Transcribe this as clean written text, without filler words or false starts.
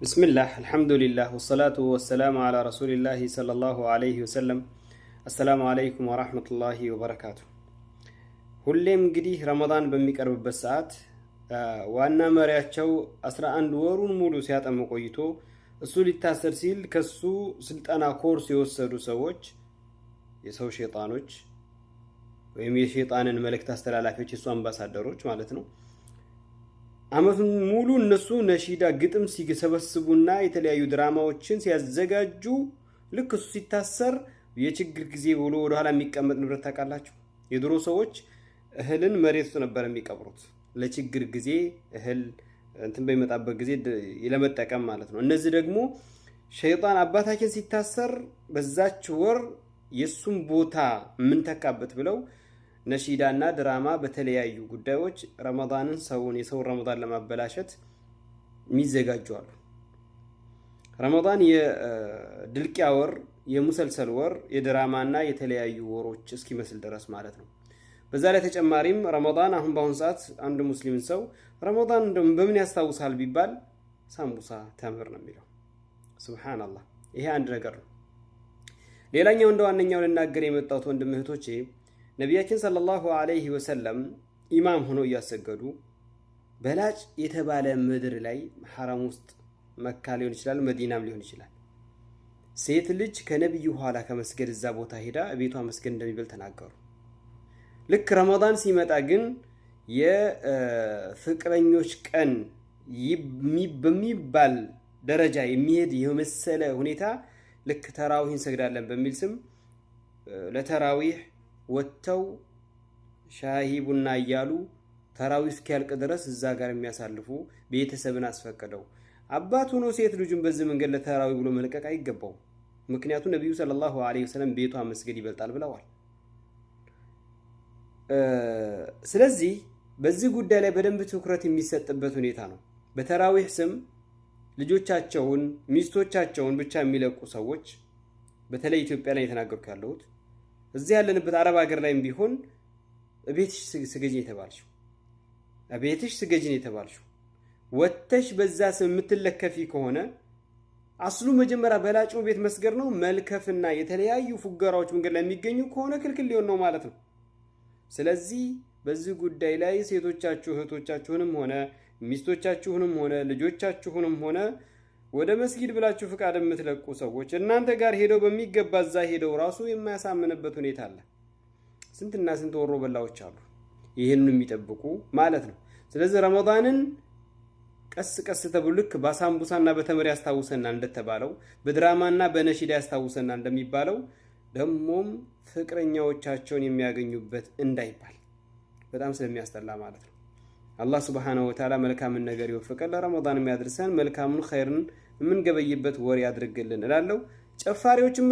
بسم الله الحمد لله والصلاة والسلام على رسول الله صلى الله عليه وسلم السلام عليكم ورحمة الله وبركاته ሁሌም እንግዲህ ረመዳን በሚቀርብበት ሰዓት ዋና መሪያቸው 11 ወሩን ሙሉ ሲያጠም ቆይቶ እሱ ሊታሰር ሲል ከሱ ስልጣና ኮርስ የወሰዱ ሰዎች የሰው ሸይጣኖች ወይም የሸይጣንን መልእክት አስተላላፊዎች የሱ አምባሳደሮች ማለት ነው አመቱን ሙሉ እነሱ ነሺዳ ግጥም ሲሰበስቡና የተለያዩ ድራማዎችን ሲያዘጋጁ ልክ እሱ ሲታሰር የችግር ጊዜ ብሎ ወደ ኋላ የሚቀመጥ ንብረት ታውቃላችሁ የድሮ ሰዎች እህልን መሬት ውስጥ ነበር የሚቀብሩት ለችግር ጊዜ እህል እንትን በሚመጣበት ጊዜ ለመጠቀም ማለት ነው እነዚህ ደግሞ ሸይጣን አባታችን ሲታሰር በዛች ወር የሱን ቦታ ምን ተካበት ብለው ነሺዳና ድራማ በተለያዩ ጉዳዮች ረመዳንን የሰው ረመዳን ለማበላሸት የሚዘጋጁ አሉ ረመዳን የድልቂያ ወር የሙሰልሰል ወር የድራማና የተለያዩ ወሮች እስኪመስል ድረስ ማለት ነው በዛ ላይ ተጨማሪም ረመዳን አሁን በአሁን ሰዓት አንድ ሙስሊም ሰው ረመዳን በምን ያስታውሳል ቢባል ሳምቡሳ ተምር ነው የሚለው ሱብሃንአላህ ይሄ አንድ ነገር ነው ሌላኛው እንደዋነኛው ልናገር የመጣሁት ወንድም እህቶቼ ነብያችን ሰለላሁ ዐለይሂ ወሰለም ኢማም ሆነው ያሰገዱ በላጭ የተባለ ምድር ላይ ሐራም ውስጥ መካ ሊሆን ይችላል መዲናም ሊሆን ይችላል ሴት ልጅ ከነብዩ ኋላ ከመስገድ እዛ ቦታ ሄዳ ቤቷ መስገድ እንደሚበል ተናገሩ ልክ ረመዳን ሲመጣ ግን የፍቅረኞች ቀን በሚባል ደረጃ የሚሄድ የመሰለ ሁኔታ ልክ ተራዊህን ሰግዳለን በሚል ስም ለተራዊህ ወጥተው ሻሂ ቡና እያሉ ተራዊህ እስኪያልቅ ድረስ እዛ ጋር የሚያሳልፉ ቤተሰብን አስፈቀደው አባቱ ነው ሴት ልጁን በዚህ መንገድ ለተራዊህ ብሎ መልቀቅ አይገባው ምክንያቱም ነብዩ ሰለላሁ ዐለይሂ ወሰለም ቤቷ መስገድ ይበልጣል ብለዋል ስለዚህ በዚህ ጉዳይ ላይ በደንብ ትኩረት የሚሰጥበት ሁኔታ ነው በተራዊህ ስም ልጆቻቸውን ሚስቶቻቸውን ብቻ የሚለቁ ሰዎች በተለይ ኢትዮጵያ ላይ የተናገርኩ ያለሁት እዚህ ያለንበት አረብ ሀገር ላይም ቢሆን ቤትሽ ስገጂ የተባልሽው ቤትሽ ስገጂ የተባልሽው ወተሽ በዛ ስም የምትለከፊ ከሆነ አስሉ መጀመሪያ በላጩ ቤት መስገር ነው መልከፍና የተለያዩ ፉገራዎች መንገድ ላይ የሚገኙ ከሆነ ክልክል ሊሆን ነው ማለት ነው ስለዚህ በዚህ ጉዳይ ላይ ሴቶቻችሁ እህቶቻችሁንም ሆነ ሚስቶቻችሁንም ሆነ ልጆቻችሁንም ሆነ ወደ መስጊድ ብላችሁ ፍቃድ የምትለቁ ሰዎች እናንተ ጋር ሄደው በሚገባ እዛ ሄደው ራሱ የማያሳምንበት ሁኔታ አለ ስንትና ስንት ወሮ በላዎች አሉ ይሄንን የሚጠብቁ ማለት ነው ስለዚህ ረመዳንን ቀስ ተብሎ ልክ በሳምቡሳና በተምር ያስታውሰና እንደተባለው በድራማና በነሺዳ ያስታውሰና እንደሚባለው ደሞም ፍቅረኛዎቻቸውን የሚያገኙበት እንዳይባል በጣም ስለሚያስጠላ ማለት ነው አላህ Subhanahu Wa Ta'ala መልካምን ነገር ይወፍቀን ለረመዳን የሚያደርሰን መልካሙን ኸይርን ምን ገበይበት ወር ያድርግልን እላለሁ ጨፋሪዎችም